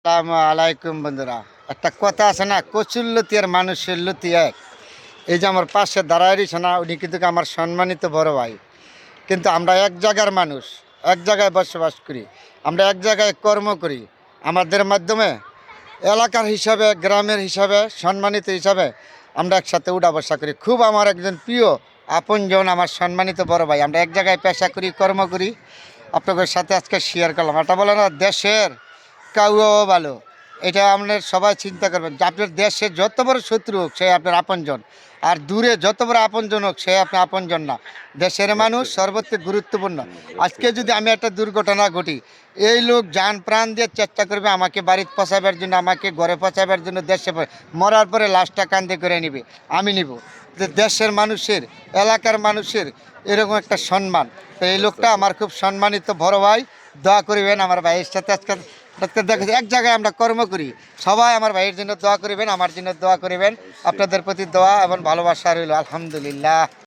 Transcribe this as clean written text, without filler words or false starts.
আসসালামু আলাইকুম বন্ধুরা। একটা কথা আছে না, কচুর লতি আর মানুষের লতি এক। এই যে আমার পাশে দাঁড়ায় রয়েছে না, উনি কিন্তু আমার সম্মানিত বড় ভাই। কিন্তু আমরা এক জায়গার মানুষ, এক জায়গায় বসবাস করি, আমরা এক জায়গায় কর্ম করি। আমাদের মাধ্যমে এলাকার হিসাবে, গ্রামের হিসাবে, সম্মানিত হিসাবে আমরা একসাথে উঠা বসা করি। খুব আমার একজন প্রিয় আপনজন, আমার সম্মানিত বড় ভাই। আমরা এক জায়গায় পেশা করি, কর্ম করি। আপনাদের সাথে আজকে শেয়ার করলাম। এটা বলে না, দেশের কাউও ভালো, এটা আপনার সবাই চিন্তা করবেন যে আপনার দেশে যত বড় শত্রু হোক সে আপনার আপনজন, আর দূরে যত বড় আপনজন হোক সে আপনার আপনজন না। দেশের মানুষ সর্বোচ্চ গুরুত্বপূর্ণ। আজকে যদি আমি একটা দুর্ঘটনা ঘটি, এই লোক যান প্রাণ দিয়ে চেষ্টা করবে আমাকে বাড়িতে পৌঁছাবার জন্য, আমাকে ঘরে পৌঁছাবার জন্য। দেশে মরার পরে লাশটা কান্দে করে নিবে, আমি নিব। যে দেশের মানুষের, এলাকার মানুষের এরকম একটা সম্মান। তো এই লোকটা আমার খুব সম্মানিত বড় ভাই। দোয়া করিবেন আমার ভাইয়ের সাথে। আজকে দেখা এক জায়গায় আমরা কর্ম করি, সবাই আমার ভাইয়ের জন্য দোয়া করিবেন, আমার জন্য দোয়া করিবেন। আপনাদের প্রতি দোয়া এবং ভালোবাসা রইল। আলহামদুলিল্লাহ।